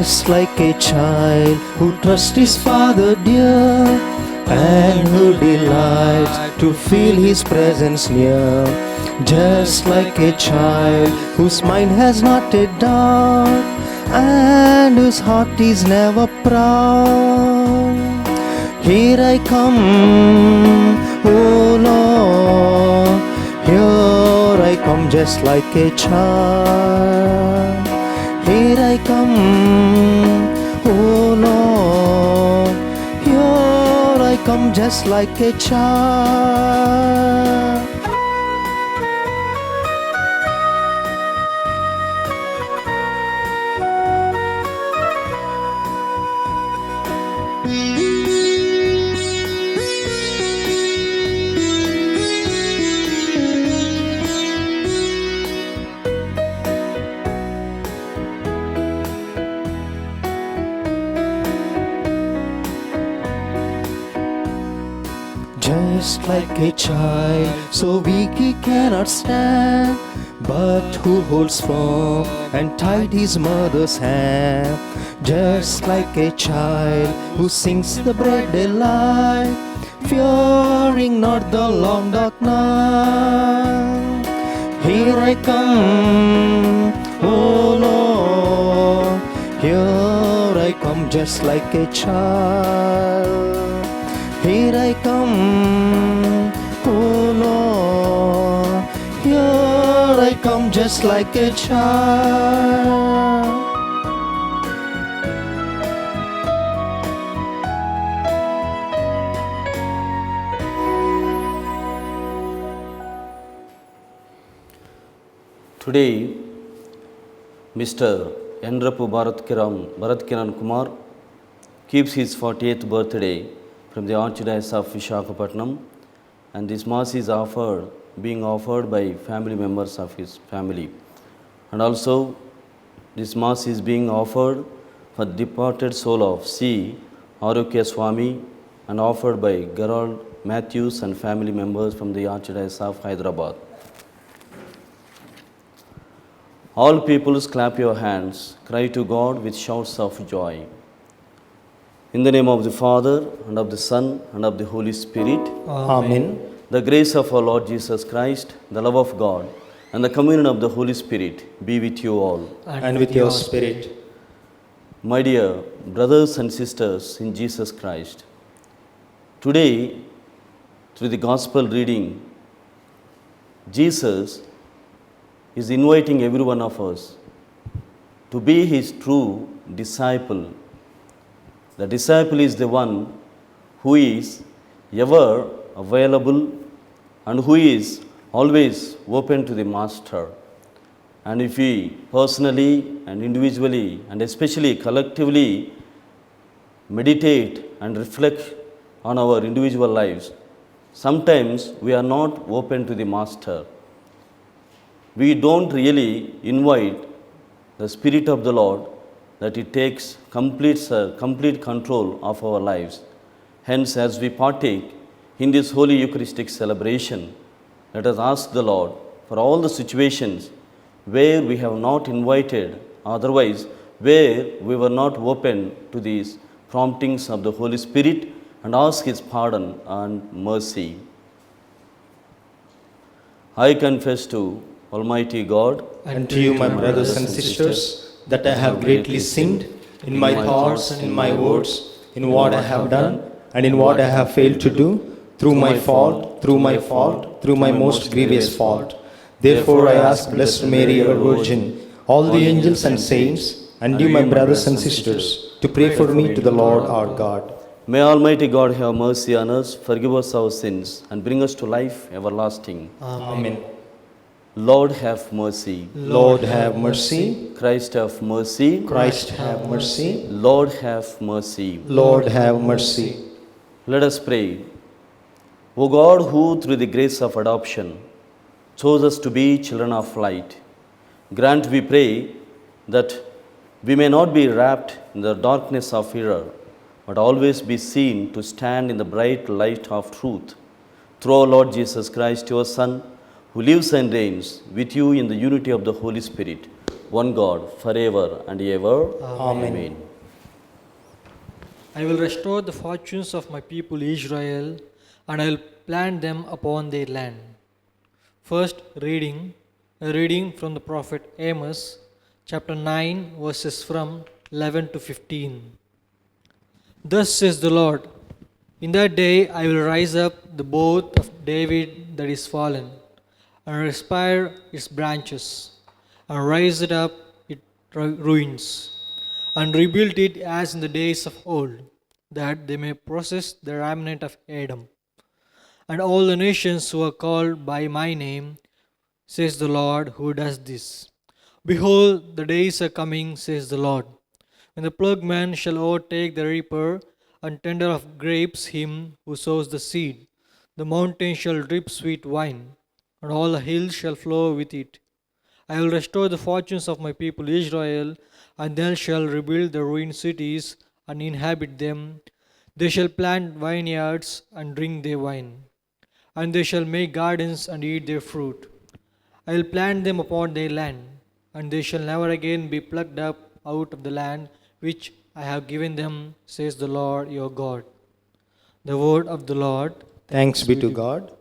just like a child who trusts his father dear, and who delights to feel his presence near. Just like a child whose mind has not a doubt, and whose heart is never proud. Here I come, oh Lord, here I come just like a child. Here I come, oh Lord, here I come just like a child. Just like a child, so weak he cannot stand, but who holds firm and tight his mother's hand. Just like a child who sings the bright daylight, fearing not the long dark night. Here I come, oh Lord, here I come just like a child. Here I come, oh Lord, here I come just like a child. Today, Mr. Enrapu Bharatkiran Kumar keeps his 40th birthday from the Archdiocese of Visakhapatnam, and this Mass is being offered by family members of his family. And also, this Mass is being offered for the departed soul of C. Arokya Swami and offered by Gerald Matthews and family members from the Archdiocese of Hyderabad. All peoples clap your hands, cry to God with shouts of joy. In the name of the Father, and of the Son, and of the Holy Spirit. Amen. The grace of our Lord Jesus Christ, the love of God, and the communion of the Holy Spirit be with you all. And with your spirit. My dear brothers and sisters in Jesus Christ, today, through the Gospel reading, Jesus is inviting every one of us to be his true disciple. The disciple is the one who is ever available and who is always open to the Master. And if we personally and individually and especially collectively meditate and reflect on our individual lives, sometimes we are not open to the Master. We don't really invite the Spirit of the Lord that it takes complete control of our lives. Hence, as we partake in this Holy Eucharistic celebration, let us ask the Lord for all the situations where we have not invited, otherwise where we were not open to these promptings of the Holy Spirit, and ask His pardon and mercy. I confess to Almighty God and to you, my brothers and sisters, that I have greatly sinned in my thoughts and in my words, in what I have done and in what I have failed to do, through my fault, through my most grievous fault. Therefore I ask Blessed Mary, our Virgin, all the angels and saints, and you, my brothers and sisters, to pray for me to the Lord our God. May Almighty God have mercy on us, forgive us our sins, and bring us to life everlasting. Amen. Lord have mercy. Lord have mercy. Christ have mercy. Christ have mercy. Lord have mercy. Lord have mercy. Let us pray. O God, who through the grace of adoption chose us to be children of light, grant, we pray, that we may not be wrapped in the darkness of error, but always be seen to stand in the bright light of truth. Through our Lord Jesus Christ, your Son, who lives and reigns with you in the unity of the Holy Spirit, one God, forever and ever. Amen. I will restore the fortunes of my people Israel, and I will plant them upon their land. First reading, a reading from the prophet Amos, chapter 9, verses from 11 to 15. Thus says the Lord, in that day I will rise up the boat of David that is fallen, and respire its branches, and raise it up its ruins, and rebuild it as in the days of old, that they may possess the remnant of Edom. And all the nations who are called by my name, says the Lord who does this. Behold, the days are coming, says the Lord, when the plugman shall overtake the reaper, and tender of grapes him who sows the seed. The mountains shall drip sweet wine, and all the hills shall flow with it. I will restore the fortunes of my people Israel, and they shall rebuild the ruined cities and inhabit them. They shall plant vineyards and drink their wine, and they shall make gardens and eat their fruit. I will plant them upon their land, and they shall never again be plucked up out of the land which I have given them, says the Lord your God. The word of the Lord. Thanks be to God.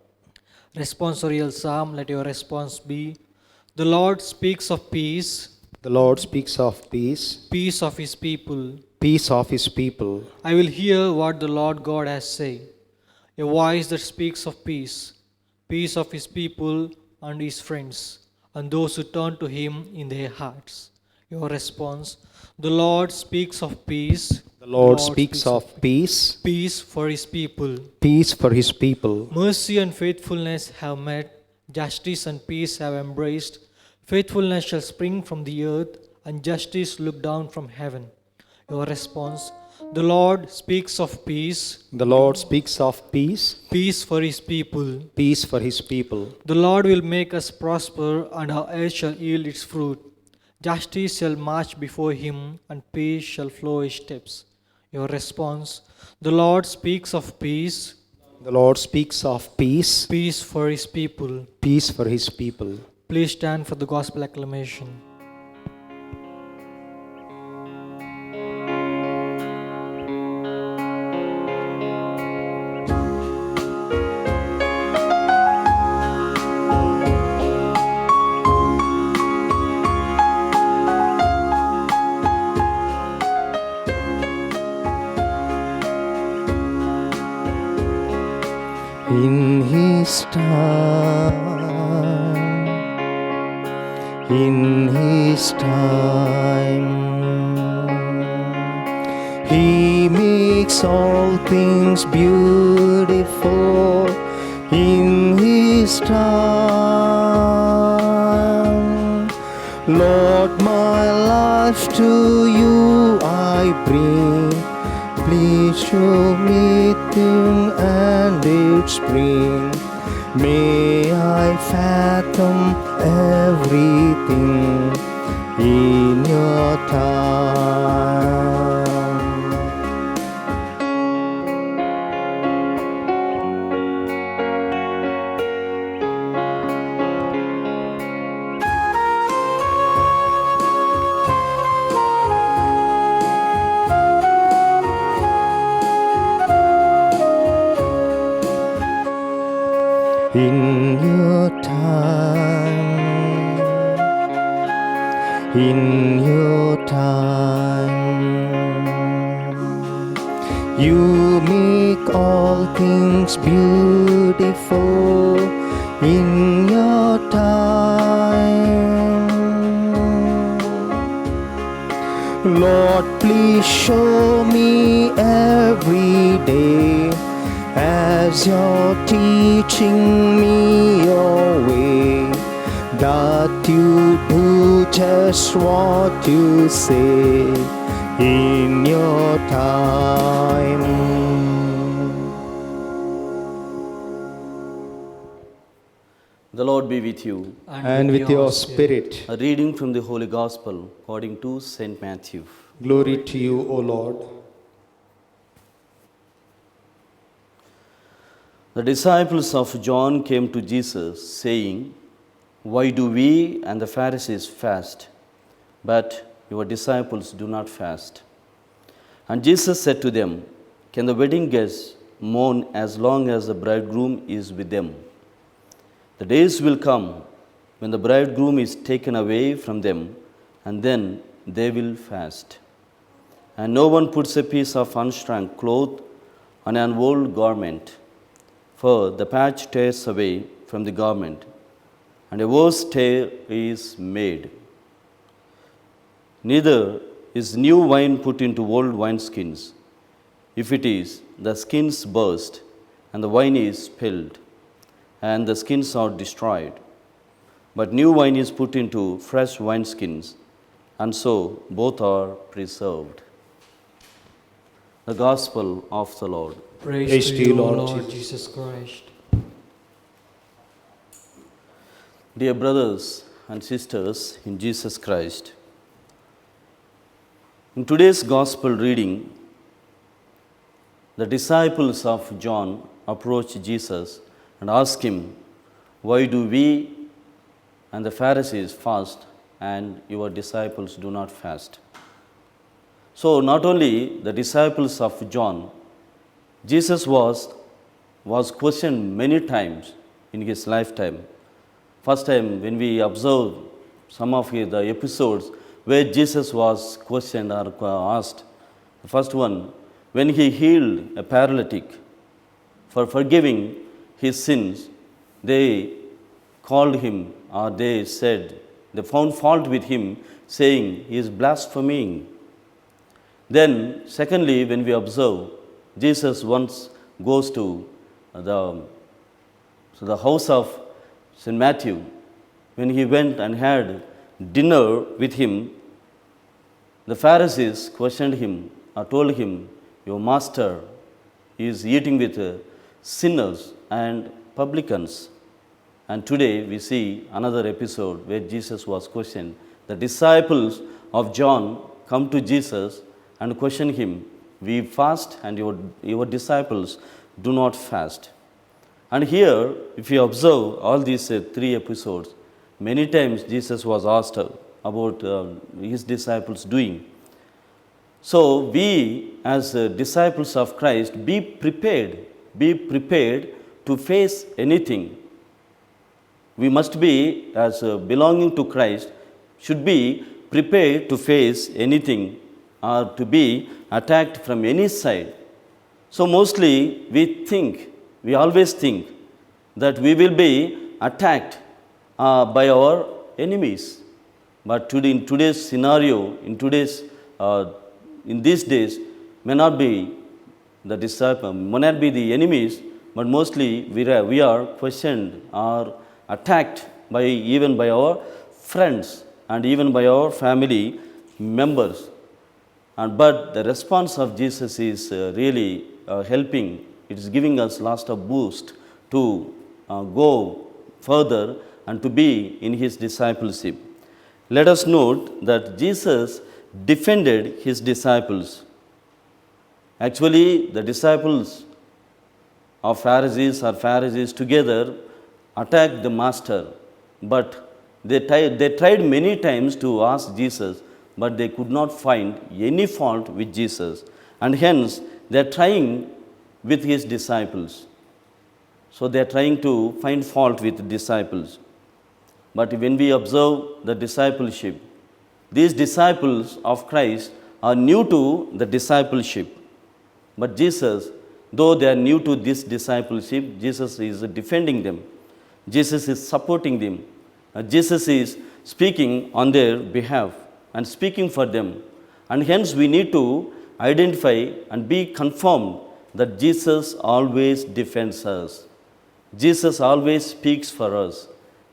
Responsorial psalm, let your response be, the Lord speaks of peace, The Lord speaks of peace, peace of his people. peace of his people. I will hear what the Lord God has said, a voice that speaks of peace, peace of his people and his friends, and those who turn to him in their hearts. Your response, the Lord speaks of peace. The Lord speaks of peace, Peace for his people. peace for his people. Mercy and faithfulness have met, justice and peace have embraced. Faithfulness shall spring from the earth, and justice look down from heaven. Your response, the Lord speaks of peace. The Lord speaks of peace, Peace for his people. peace for his people. The Lord will make us prosper, and our earth shall yield its fruit. Justice shall march before him, and peace shall flow his steps. Your response, the Lord speaks of peace. The Lord speaks of peace, Peace for his people. peace for his people. Please stand for the gospel acclamation. In his time, he makes all things beautiful. In his time, Lord, my life to you I bring. Please show me thing and its spring. May I fathom everything in your time. In your time, in your time, you make all things beautiful. In your time, Lord, please show me every day as you're teaching me your way, that you do just what you say in your time. The Lord be with you. And with your spirit. A reading from the Holy Gospel according to St. Matthew. Glory to you, O Lord. The disciples of John came to Jesus, saying, "Why do we and the Pharisees fast, but your disciples do not fast. And Jesus said to them, Can the wedding guests mourn as long as the bridegroom is with them? The days will come when the bridegroom is taken away from them, and then they will fast. And no one puts a piece of unshrunk cloth on an old garment, for the patch tears away from the garment, and a worse tear is made. Neither is new wine put into old wineskins. If it is, the skins burst, and the wine is spilled, and the skins are destroyed. But new wine is put into fresh wineskins, and so both are preserved. The Gospel of the Lord. Praise to you, Lord Jesus Christ. Dear brothers and sisters in Jesus Christ, in today's Gospel reading, the disciples of John approach Jesus and ask him, Why do we and the Pharisees fast and your disciples do not fast? So not only the disciples of John, Jesus was questioned many times in his lifetime. First time when we observe some of the episodes where Jesus was questioned or asked, the first one, when he healed a paralytic for forgiving his sins, they called him, or they said, they found fault with him, saying he is blaspheming. Then, secondly, when we observe, Jesus once goes to the house of St. Matthew. When he went and had dinner with him, the Pharisees questioned him or told him, Your master is eating with sinners and publicans. And today we see another episode where Jesus was questioned. The disciples of John come to Jesus and question him, We fast and your disciples do not fast. And here, if you observe all these three episodes, many times Jesus was asked about his disciples doing. So we as disciples of Christ, be prepared to face anything. We must be, as belonging to Christ, should be prepared to face anything or to be attacked from any side. So mostly we always think that we will be attacked by our enemies. But today, in today's scenario, in these days, may not be the enemies, but mostly we are questioned or attacked even by our friends and even by our family members. But the response of Jesus is really helping. It is giving us lots of boost to go further and to be in his discipleship. Let us note that Jesus defended his disciples. Actually, the disciples of Pharisees together attacked the master, but they tried many times to ask Jesus, but they could not find any fault with Jesus, and hence they are trying with his disciples. So they are trying to find fault with disciples. But when we observe the discipleship, these disciples of Christ are new to the discipleship. But Jesus, though they are new to this discipleship, Jesus is defending them. Jesus is supporting them. Jesus is speaking on their behalf and speaking for them. And hence we need to identify and be confirmed that Jesus always defends us. Jesus always speaks for us.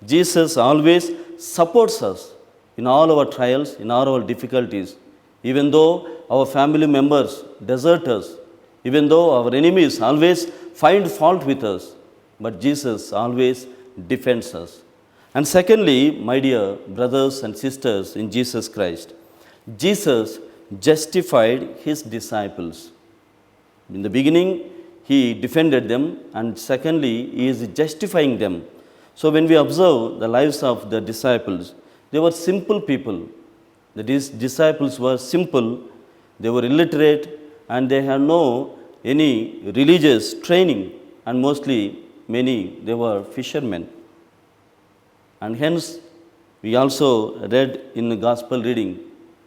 Jesus always supports us in all our trials, in all our difficulties. Even though our family members desert us, even though our enemies always find fault with us, but Jesus always defends us. And secondly, my dear brothers and sisters in Jesus Christ, Jesus justified his disciples. In the beginning, he defended them, and secondly, he is justifying them. So when we observe the lives of the disciples, they were simple people. The disciples were simple, they were illiterate, and they had no any religious training, and mostly many they were fishermen. And hence, we also read in the gospel reading,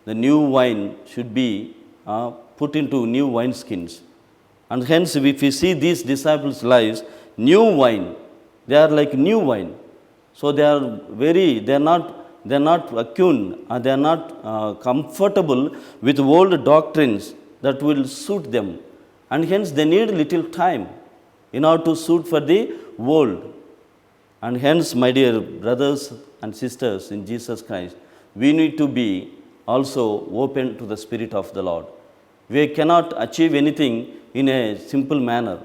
the new wine should be put into new wineskins. And hence, if we see these disciples' lives, new wine, they are like new wine. So they are not attuned, they are not comfortable with old doctrines that will suit them. And hence, they need little time in order to suit for the world. And hence, my dear brothers and sisters in Jesus Christ, we need to be also open to the Spirit of the Lord. We cannot achieve anything in a simple manner.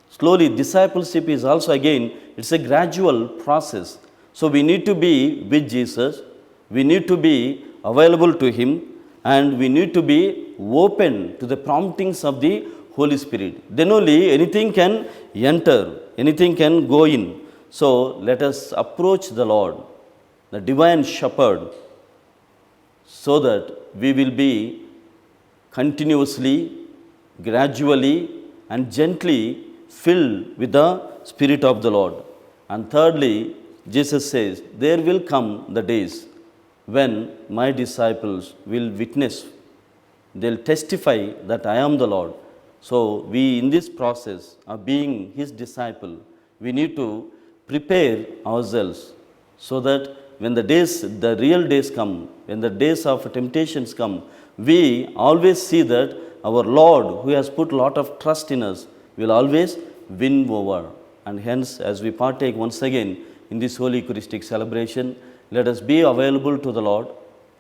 Slowly, discipleship is also again, it's a gradual process. So we need to be with Jesus, we need to be available to Him, and we need to be open to the promptings of the Holy Spirit. Then only anything can enter, anything can go in. So let us approach the Lord, the divine shepherd, so that we will be continuously, gradually, and gently filled with the Spirit of the Lord. And thirdly, Jesus says, there will come the days when my disciples will witness, they'll testify that I am the Lord. So we, in this process of being His disciple, we need to prepare ourselves so that when the real days come, when the days of temptations come, we always see that our Lord, who has put a lot of trust in us, will always win over. And hence, as we partake once again in this Holy Eucharistic celebration, let us be available to the Lord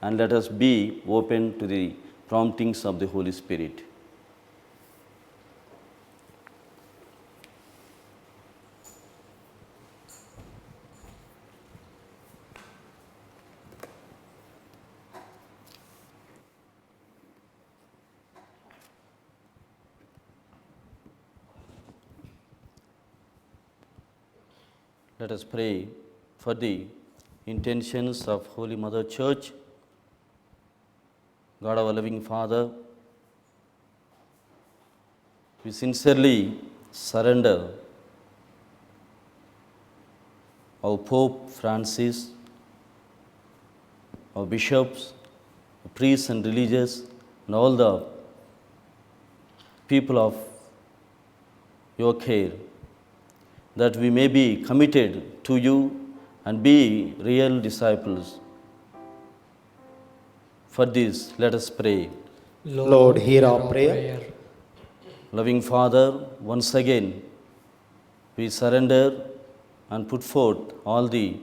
and let us be open to the promptings of the Holy Spirit. Let us pray for the intentions of Holy Mother Church. God, our loving Father, we sincerely surrender our Pope Francis, our bishops, priests and religious, and all the people of your care, that we may be committed to you and be real disciples. For this, let us pray. Lord, hear our prayer. Loving Father, once again, we surrender and put forth all the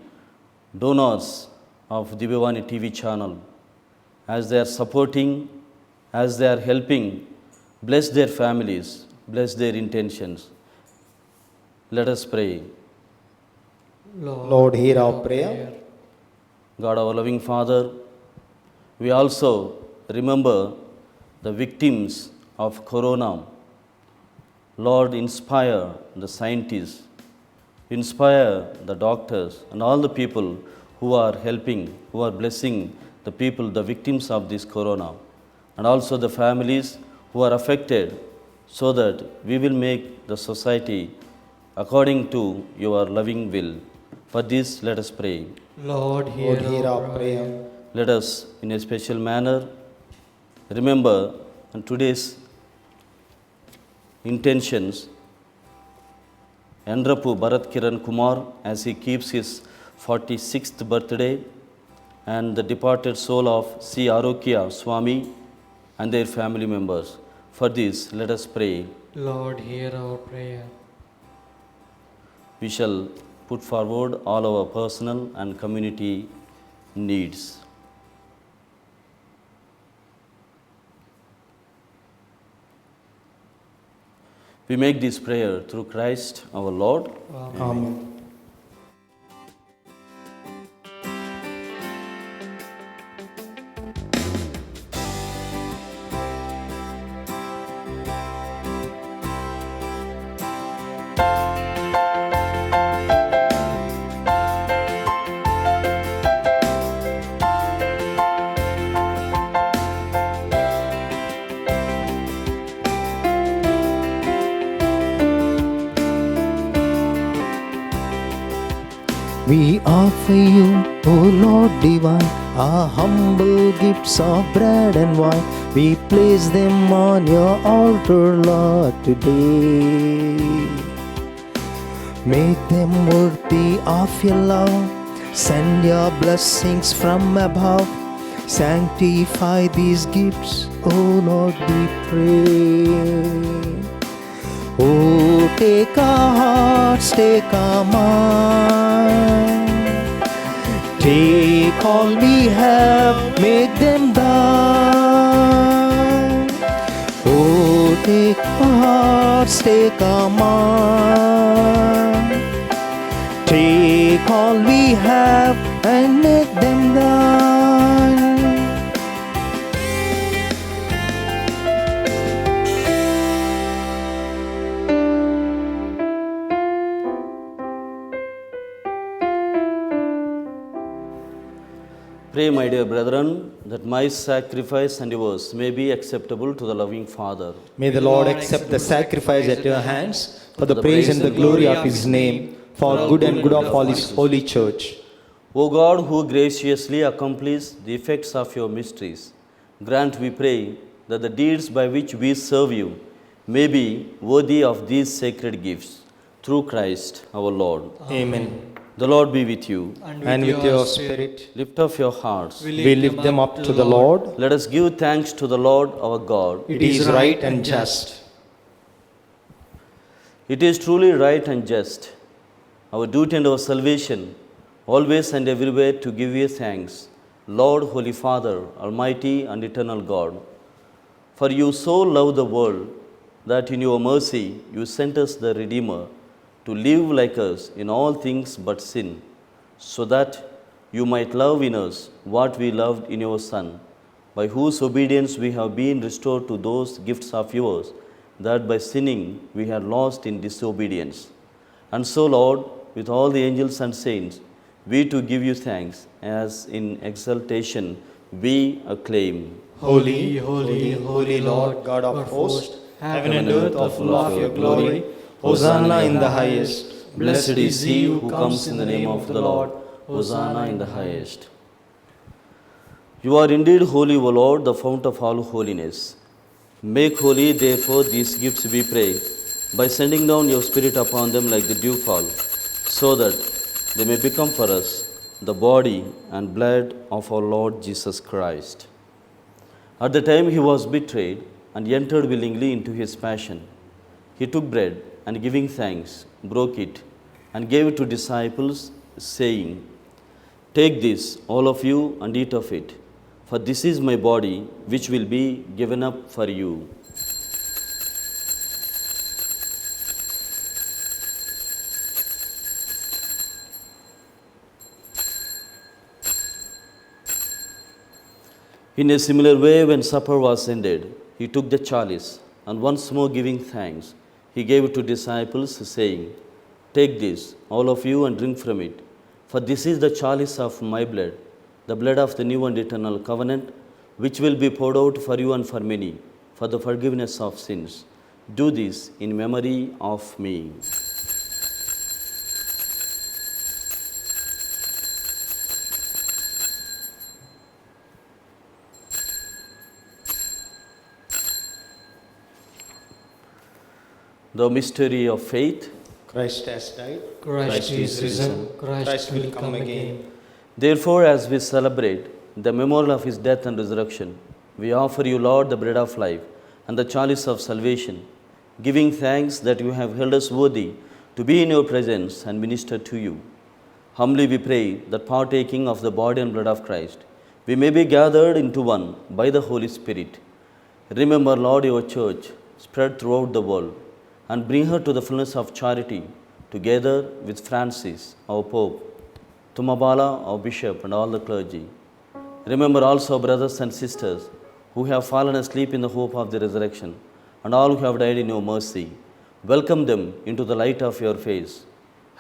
donors of Divyavani TV channel as they are supporting, as they are helping. Bless their families, bless their intentions. Let us pray. Lord, hear our prayer. God, our loving Father, we also remember the victims of Corona. Lord, inspire the scientists, inspire the doctors and all the people who are helping, who are blessing the people, the victims of this Corona, and also the families who are affected, so that we will make the society according to your loving will. For this, let us pray. Lord, hear our prayer. Let us, in a special manner, remember today's intentions. Yandrapu Bharat Kiran Kumar, as he keeps his 46th birthday, and the departed soul of C. Arokya Swami and their family members. For this, let us pray. Lord, hear our prayer. We shall put forward all our personal and community needs. We make this prayer through Christ our Lord. Amen. We offer you, O Lord divine, our humble gifts of bread and wine. We place them on your altar, Lord, today. Make them worthy of your love. Send your blessings from above. Sanctify these gifts, O Lord, we pray. Oh, take our hearts, take our minds. Take all we have, make them thine. Oh, take our hearts, take our minds. Take all we have and make them thine. Pray, my dear brethren, that my sacrifice and yours may be acceptable to the loving Father. May the Lord accept the sacrifice at your hands for the praise and the glory of his name, for good and good of all his holy church. O God, who graciously accomplish the effects of your mysteries, grant, we pray, that the deeds by which we serve you may be worthy of these sacred gifts. Through Christ our Lord. Amen. The Lord be with you. And with your spirit, Lift up your hearts. we lift them up to the Lord. Let us give thanks to the Lord our God. It is right and just. It is truly right and just, our duty and our salvation, always and everywhere to give you thanks, Lord, Holy Father, Almighty and Eternal God. For you so loved the world that in your mercy you sent us the Redeemer to live like us in all things but sin, so that you might love in us what we loved in your Son, by whose obedience we have been restored to those gifts of yours, that by sinning we had lost in disobedience. And so, Lord, with all the angels and saints, we too give you thanks, as in exaltation we acclaim. Holy, holy, holy Lord, God of hosts, heaven and earth are full of your glory. Hosanna in the highest. Blessed is he who comes in the name of the Lord. Hosanna in the highest. You are indeed holy, O Lord, the fount of all holiness. Make holy, therefore, these gifts, we pray, by sending down your Spirit upon them like the dewfall, so that they may become for us the body and blood of our Lord Jesus Christ. At the time he was betrayed and entered willingly into his passion, he took bread and, giving thanks, broke it and gave it to disciples, saying, "Take this, all of you, and eat of it, for this is my body, which will be given up for you." In a similar way, when supper was ended, he took the chalice, and once more giving thanks, he gave it to disciples, saying, "Take this, all of you, and drink from it, for this is the chalice of my blood, the blood of the new and eternal covenant, which will be poured out for you and for many, for the forgiveness of sins. Do this in memory of me." The mystery of faith. Christ has died. Christ is risen. Christ will come again. Therefore, as we celebrate the memorial of his death and resurrection, we offer you, Lord, the bread of life and the chalice of salvation, giving thanks that you have held us worthy to be in your presence and minister to you. Humbly we pray that, partaking of the body and blood of Christ, we may be gathered into one by the Holy Spirit. Remember, Lord, your church spread throughout the world, and bring her to the fullness of charity, together with Francis, our Pope, Tumabala, our Bishop, and all the clergy. Remember also our brothers and sisters who have fallen asleep in the hope of the resurrection, and all who have died in your mercy. Welcome them into the light of your face.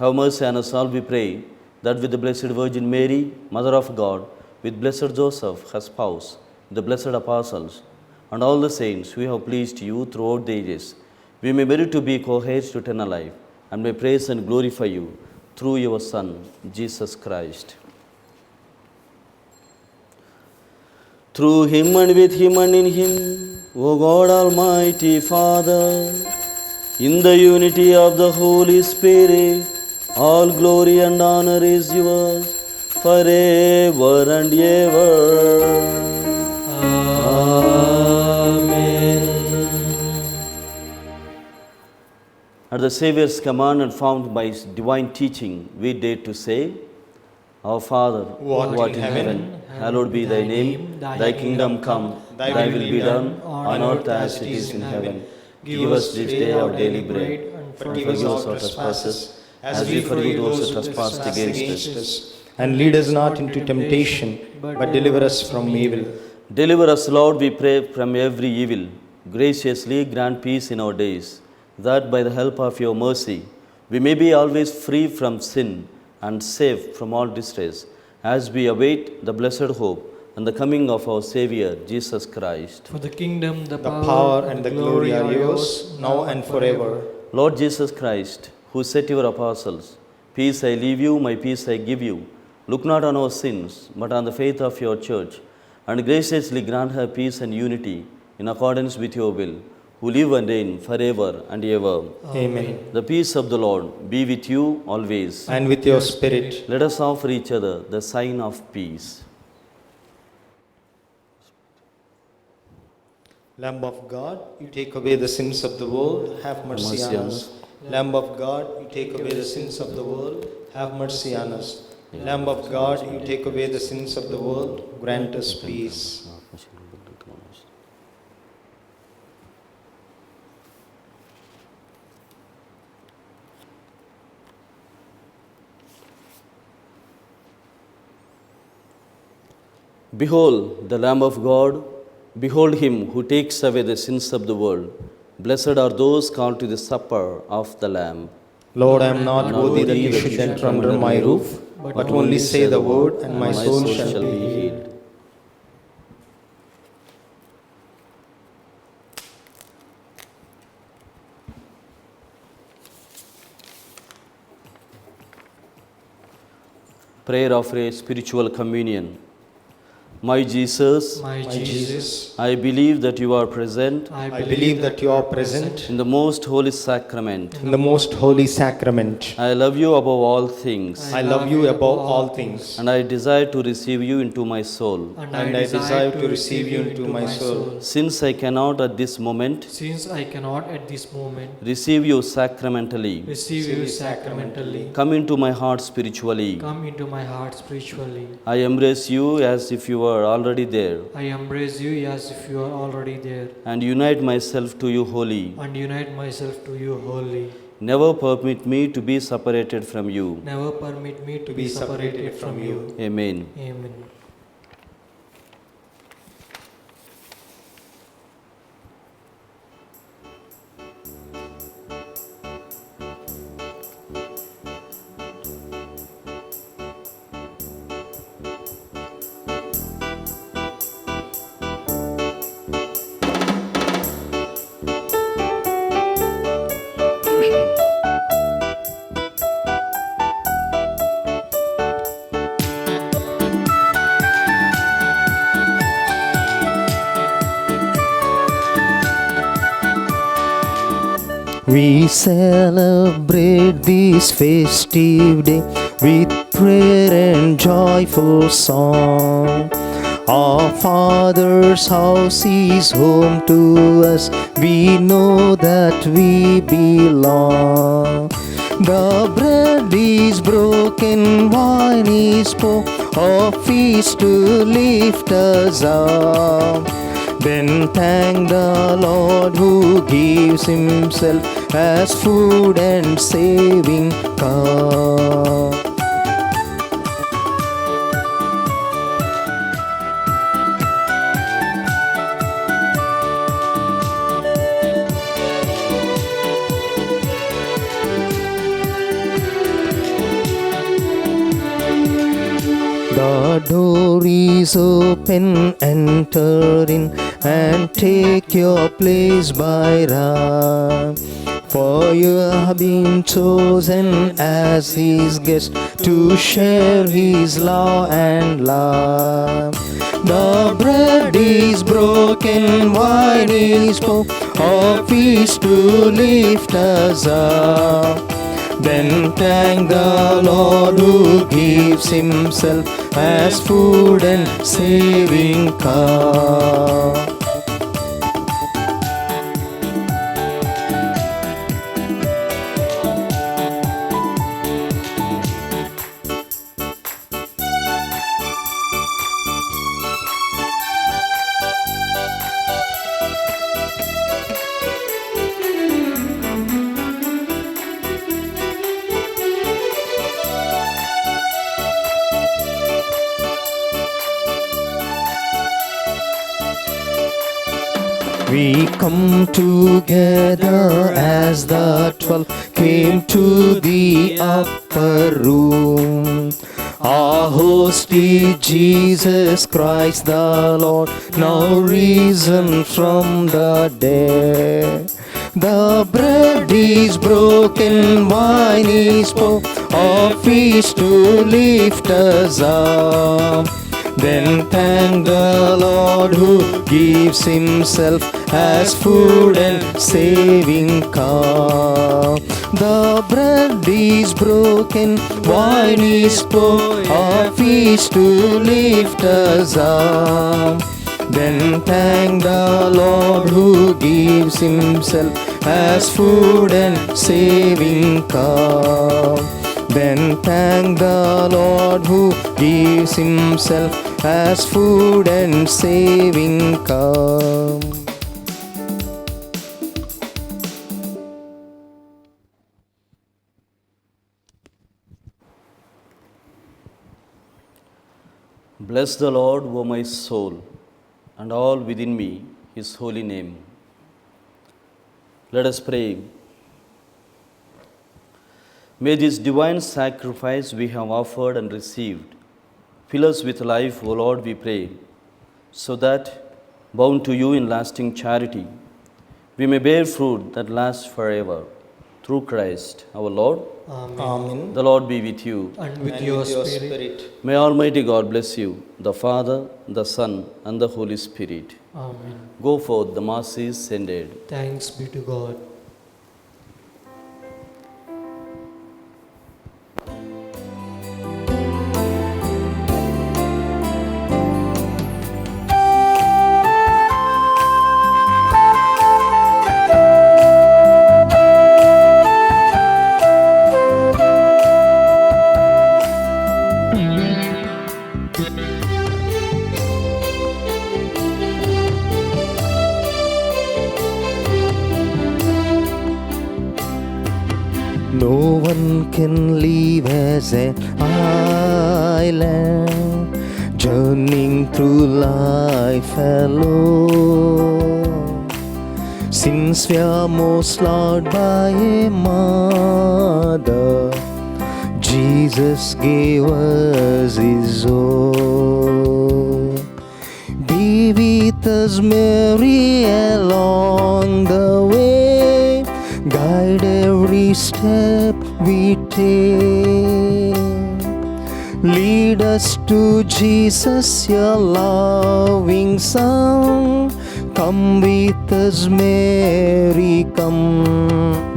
Have mercy on us all, we pray, that with the Blessed Virgin Mary, Mother of God, with blessed Joseph, her spouse, the blessed apostles, and all the saints who have pleased you throughout the ages, we may merit to be co-heirs to eternal life, and may praise and glorify you through your Son, Jesus Christ. Through him and with him and in him, O God Almighty Father, in the unity of the Holy Spirit, all glory and honor is yours forever and ever. Amen. At the Saviour's command and formed by his divine teaching, we dare to say, Our Father, who art in heaven, hallowed be thy name. Thy kingdom come, thy will be done on earth as it is in heaven. Give us this day our daily bread, and forgive us our trespasses, as we forgive those who trespass against us. and lead us not into temptation, but deliver us from evil. Deliver us, Lord, we pray, from every evil. Graciously grant peace in our days, that by the help of your mercy, we may be always free from sin and safe from all distress, as we await the blessed hope and the coming of our Saviour, Jesus Christ. For the kingdom, the The power and the glory are yours, now and forever. Lord Jesus Christ, who said to your apostles, Peace I leave you, my peace I give you, look not on our sins, but on the faith of your church, and graciously grant her peace and unity in accordance with your will, who live and reign forever and ever. Amen. The peace of the Lord be with you always. And with your spirit. Let us offer each other the sign of peace. Lamb of God, you take away the sins of the world, have mercy on us. Lamb of God, you take away the sins of the world, have mercy on us. Lamb of God, you take away the sins of the world, grant us peace. Behold the Lamb of God, behold him who takes away the sins of the world. Blessed are those called to the supper of the Lamb. Lord, I am not worthy that you should enter under my roof, but only say the word, and my soul shall be healed. Prayer of a spiritual communion. My Jesus, My Jesus, I believe that you are present I believe that you are present in the most holy sacrament. in the most holy sacrament. I love you above all things, I love you above all things, and I desire to receive you into my soul. and and I desire to receive you into my soul. Since I cannot at this moment Since I cannot at this moment receive you sacramentally, receive you sacramentally, come into my heart spiritually. come into my heart spiritually. I embrace you as if you were already there, I embrace you as if you are already there, and unite myself to you wholly. and unite myself to you wholly. Never permit me to be separated from you. Never permit me to be separated from you. Amen. Amen. We celebrate this festive day with prayer and joyful song. Our Father's house is home to us. We know that we belong. The bread is broken, wine is poured, a feast to lift us up. Then thank the Lord who gives himself as food and saving cup. The door is open, enter in and take your place by right. For you have been chosen as His guest to share His love and life. The bread is broken, wine is poured, a feast to lift us up. Then thank the Lord who gives Himself as food and saving cup. We come together as the 12 came to the upper room. Our host is Jesus Christ the Lord, now risen from the dead. The bread is broken, wine is poured, a feast to lift us up. Then thank the Lord who gives Himself as food and saving cup. The bread is broken, wine is poured, a feast to lift us up. Then thank the Lord who gives Himself as food and saving cup. Then thank the Lord who gives Himself as food and saving cup. Bless the Lord, O my soul, and all within me, His holy name. Let us pray. May this divine sacrifice we have offered and received fill us with life, O Lord, we pray, so that, bound to you in lasting charity, we may bear fruit that lasts forever. Through Christ our Lord. Amen. The Lord be with you. And with your spirit. May Almighty God bless you, the Father, the Son, and the Holy Spirit. Amen. Go forth, the Mass is ended. Thanks be to God. No one can live as an island, journeying through life alone. Since we are most loved by a mother, Jesus gave us His own. Be with us, Mary, along the way, guide every step we take. Lead us to Jesus, your loving Son. Come with us, Mary, come.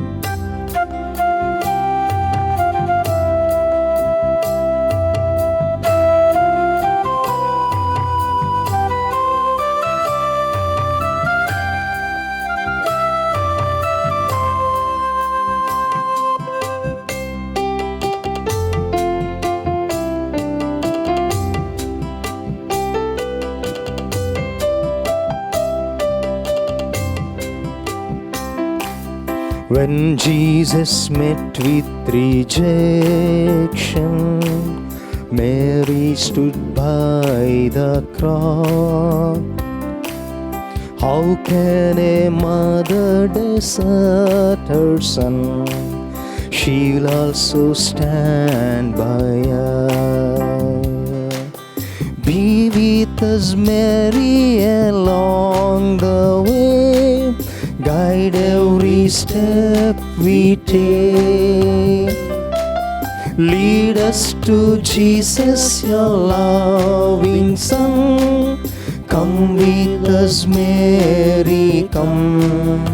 When Jesus met with rejection, Mary stood by the cross. How can a mother desert her son? She'll also stand by us. Be with us, Mary, along the way, guide every step we take. Lead us to Jesus, your loving Son. Come with us, Mary, come.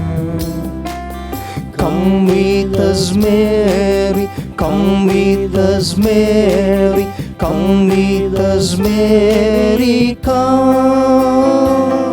Come with us, Mary. Come with us, Mary. Come with us, Mary, come.